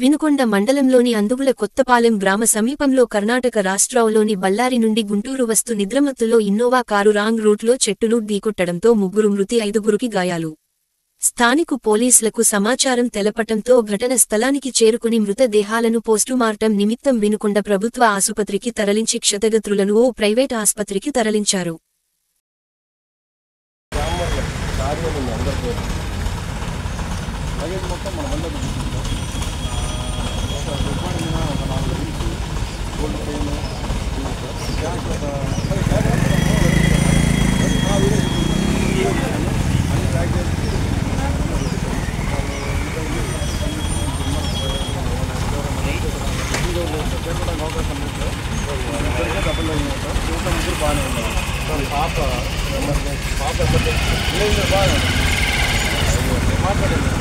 వినుకొండ మండలంలోని అందుగుల కొత్తపాలెం గ్రామ సమీపంలో కర్ణాటక రాష్ట్రంలోని బళ్ళారి నుండి గుంటూరు వస్తు నిద్రమత్తులో ఇన్నోవా కారు రాంగ్ రూట్లో చెట్టును ఢీకొట్టడంతో 3 మృతి 5గురికి గాయాలు. స్థానికు పోలీసులకు సమాచారం తెలపటంతో ఘటన స్థలానికి చేరుకుని మృతదేహాలను పోస్టుమార్టం నిమిత్తం వినుకొండ ప్రభుత్వ ఆసుపత్రికి తరలించి క్షతగాత్రులను ఓ ప్రైవేట్ ఆసుపత్రికి తరలించారు. పాప